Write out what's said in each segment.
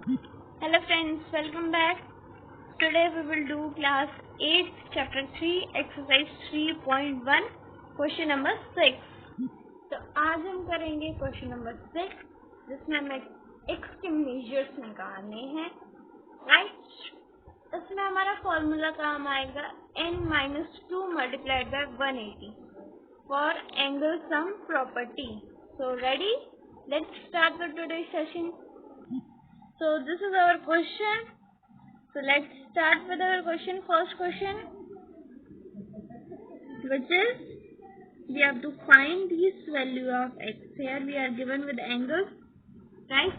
Hello friends, welcome back. Today we will do class 8 chapter 3 exercise 3.1 question number 6. तो आज हम करेंगे question number 6 जिसमें हमें x के मेजर्स निकालने हैं, राइट। इसमें हमारा फॉर्मूला काम आएगा n-2 multiplied by 180 for angle sum property. So ready? Let's start with today's session. So this is our question. So let's start with our question. First question, which is we have to find this value of x. Here we are given with angles, right?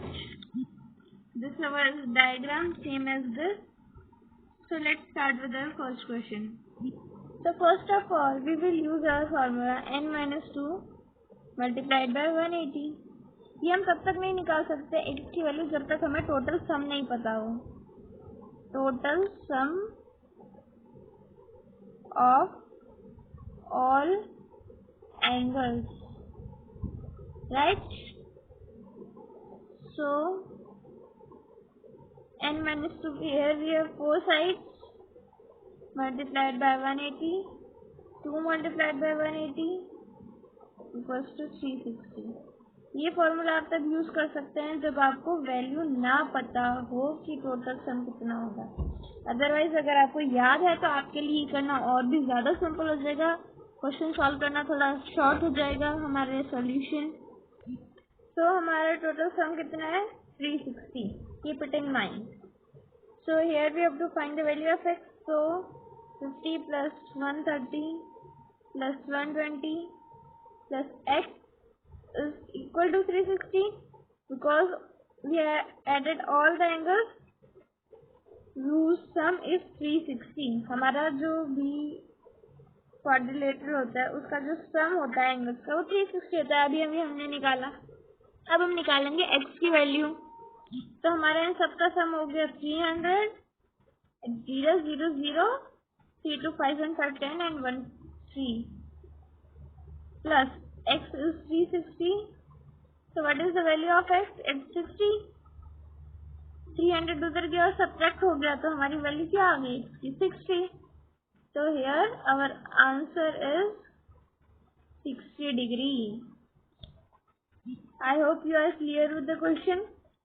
This is our diagram, same as this. So let's start with our first question. So first of all, we will use our formula n-2 multiplied by 180. ये हम तब तक नहीं निकाल सकते x की value जब तक हमें टोटल सम नहीं पता हो. Total sum of all angles, right? So n-2, here we have 4 sides multiplied by 180. 2 multiplied by 180 equals to 360. ये फॉर्मूला आप तब यूज कर सकते हैं जब आपको वैल्यू ना पता हो कि टोटल सम कितना होगा. अदरवाइज अगर आपको याद है तो आपके लिए करना और भी ज्यादा सिंपल हो जाएगा. क्वेश्चन सॉल्व करना थोड़ा शॉर्ट हो जाएगा हमारे सॉल्यूशन. तो हमारा टोटल सम कितना है 360. Keep it in mind. So here we have to find the value of x. So 50 plus 130 plus 120 plus x is equal to 360 because we have added all the angles whose sum is 360. हमारा जो भी quadrilateral होता है उसका जो सम होता है angles का वो 360 होता है. अभी हमने निकाला. अब हम निकालेंगे x की वैल्यू. तो हमारे इन सबका सम हो गया 300, 0 0 0, 3 2 5 1 5 10 and 1 3 plus x is 360. So what is the value of x? It's 60. 300 उधर गया और सब्ट्रैक्ट हो गया तो हमारी वैल्यू क्या आ गई? 60. So here our answer is 60 degree. I hope you are clear with the question.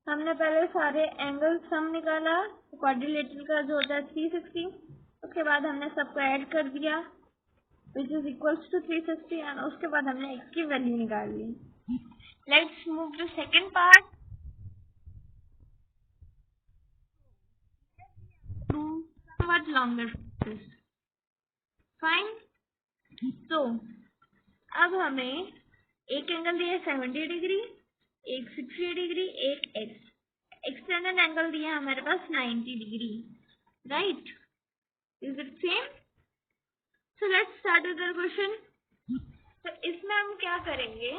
हमने पहले सारे एंगल सम निकाला क्वाड्रिलेटरल का जो होता है 360. उसके बाद हमने सबको ऐड कर दिया which is equals to 360 and उसके बाद हमने x की वैल्यू निकाल ली. Let's move to second part. Do somewhat longer process. Fine. So अब हमें एक एंगल दिया 70 डिग्री, एक 60 डिग्री, एक एक्सटर्नल एंगल दिया हमारे पास 90 degree, right? Is it same? So let's start with the question. तो इसमें हम क्या करेंगे,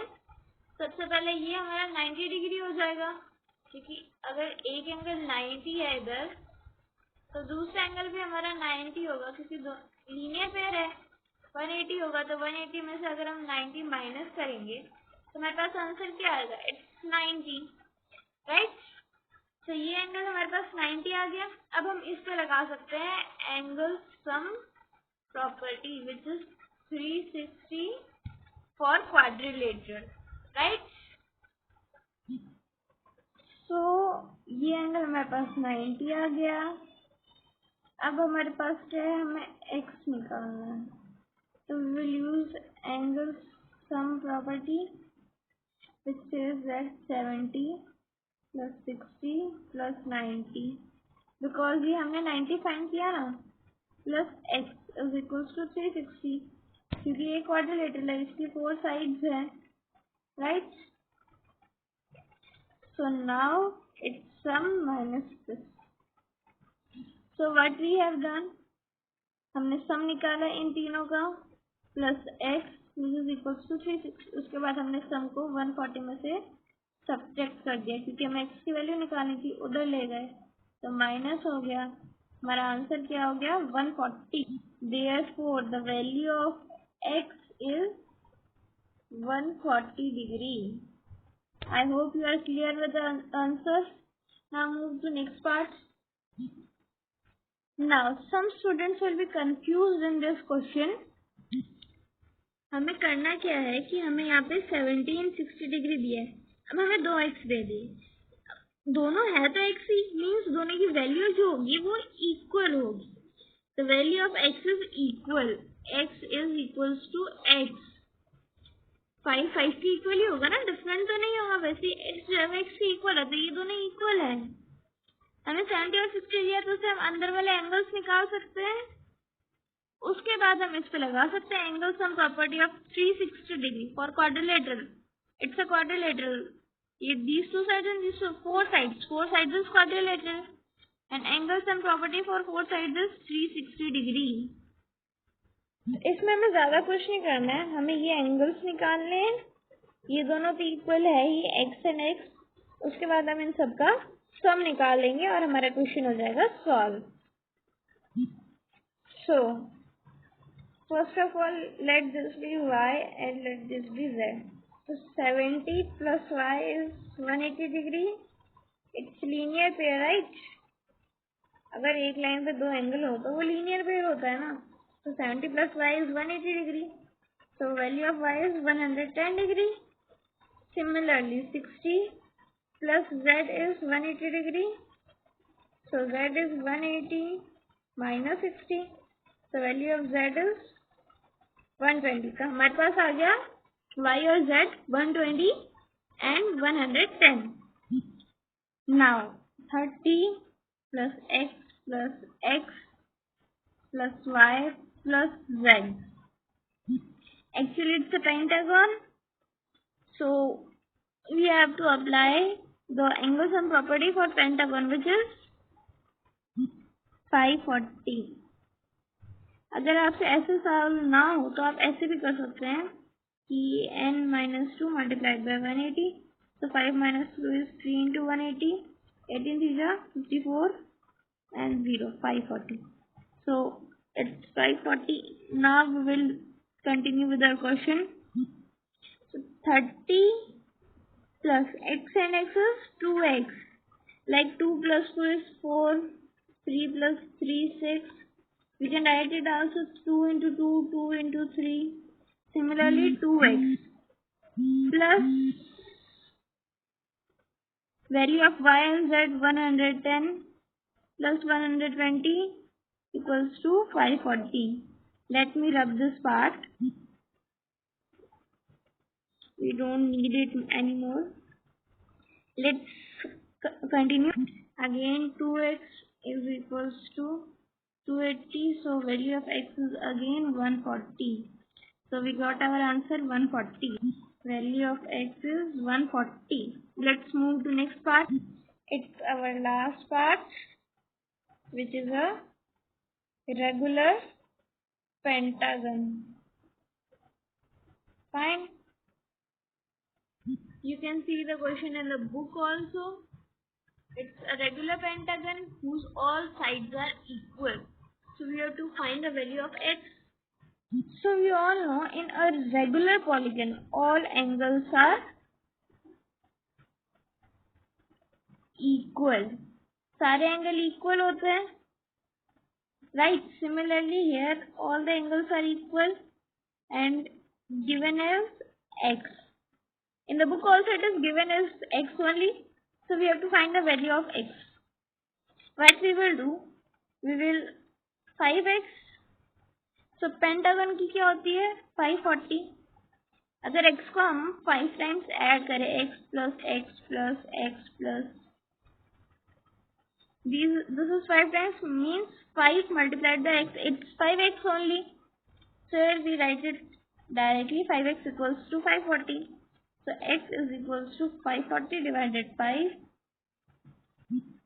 सबसे पहले ये हमारा 90 डिग्री हो जाएगा क्योंकि अगर एक एंगल 90 है इधर तो दूसरा एंगल भी हमारा 90 होगा क्योंकि लीनियर पेयर है. 180 होगा तो 180 में से अगर हम 90 माइनस करेंगे तो हमारे पास आंसर क्या आएगा? It's 90, right? तो ये एंगल हमारे पास 90 आ गया. अब हम इस पे लगा सकते हैं angle sum property which is 360 for quadrilateral, right? So ये एंगल हमारे पास 90 आ गया. अब हमारे पास क्या है, हमें x निकालना है. So we will use angle sum property which says that 70 plus 60 plus 90 because ये हमने 90 फाइंड किया ना plus x is equals to 360 क्योंकि ये क्वाड्रिलेटरल है, इसकी 4 साइड्स है, right? So now it's sum minus this. So what we have done, हमने सम निकाला इन तीनों का plus x which is equals to 360. उसके बाद हमने सम को 140 में से सब्ट्रैक्ट कर दिया क्योंकि हमें x की वैल्यू निकालनी थी, उधर ले गए तो माइनस हो गया. हमारा आंसर क्या हो गया? 140. Therefore the value of x is 140 degree. I hope you are clear with the answers. Now move to next part. Now some students will be confused in this question. हमें करना क्या है कि हमें यहाँ पे 17 60 डिग्री दिया है, अब हमें 2x दे दिए, दोनों है तो x ही, मीन्स दोनों की वैल्यू जो होगी वो इक्वल होगी. The value of x is equal. X is equals to x. 5 5 के इक्वल ही होगा ना, डिफरेंट तो नहीं होगा. वैसे जब x के इक्वल है तो ये दोनों इक्वल है. हमें 70 और 60 दिया तो उससे हम अंदर वाले एंगल्स निकाल सकते हैं. उसके बाद हम इस पे लगा सकते हैं angle sum property of 360 degree for quadrilateral. It's a quadrilateral. ये these two sides and these four sides is quadrilateral and angle sum property for four sides is 360 degree. इसमें हमें ज्यादा कुछ नहीं करना है, हमें ये एंगल्स निकालने हैं. ये दोनों तो इक्वल है ही, x एंड x. उसके बाद हम इन सबका सम निकाल लेंगे और हमारा क्वेश्चन हो जाएगा solve. So first of all, let this be y and let this be z. So 70 plus y is 180 degree. It's linear pair, right? अगर एक लाइन पे दो एंगल हो तो वो लीनियर पेयर होता है ना. So 70 plus y is 180 degree. So value of y is 110 degree. Similarly, 60 plus z is 180 degree. So z is 180 minus 60. So value of z is 120. तो हमारे पास आ गया y और z 120 and 110. Now 30 plus x plus y plus z. Actually it's a pentagon, so we have to apply the angle sum property for pentagon, which is 540. अगर आपसे ऐसे सवाल ना हो तो आप ऐसे भी कर सकते हैं कि n-2 multiplied by 180. So 5 minus 2 is 3 into 180. 18 3 54 and 0 540. So it's 540. Now we will continue with our question. So 30 plus x and x is 2x. Like 2 plus 2 is 4. 3 plus 3 6. We can write it also 2 into 2, 2 into 3. Similarly, 2x plus value of y and z 110 plus 120 equals to 540. Let me rub this part. We don't need it anymore. Let's continue. Again, 2x is equals to 280, so value of x is again 140. So we got our answer 140. Value of x is 140. Let's move to next part. It's our last part, which is a regular pentagon. Fine. You can see the question in the book also. It's a regular pentagon whose all sides are equal. So we have to find the value of x. So we all know in a regular polygon all angles are equal. सारे angle equal होते हैं, right? Similarly here all the angles are equal and given as x. In the book also it is given as x only. So we have to find the value of x. What we will do? We will 5x. So pentagon की क्या होती है 540. अगर x को हम 5 times add करें x plus x plus x plus this is 5 times means 5 multiplied by x, it's 5x only. So here we write it directly, 5x equals to 540. So x is equals to 540 divided 5,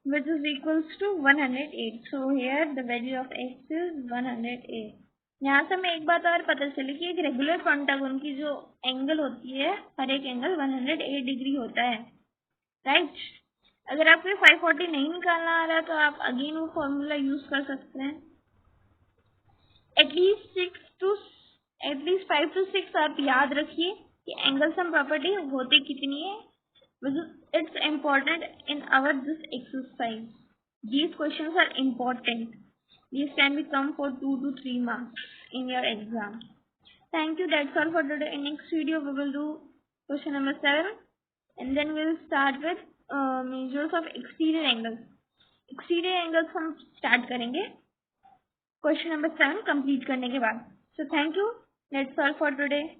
which is equals to 108. So here the value of x is 108. यहाँ से हमें एक बात और पता चली कि एक रेगुलर पेंटागन की जो एंगल होती है हर एक एंगल 108 डिग्री होता है, राइट? अगर आपको 540 नहीं निकालना आ रहा तो आप अगेन वो फॉर्मूला यूज कर सकते हैं. एटलीस्ट 5 to 6 आप याद रखिए कि एंगल सम प्रॉपर्टी होती कितनी है it's important in our this exercise. These questions are important. These can become for 2 to 3 marks in your exam. Thank you. That's all for today. In next video, we will do question number 7, and then we'll start with measures of exterior angles. Exterior angles हम start करेंगे question number 7 complete करने के बाद. So thank you. That's all for today.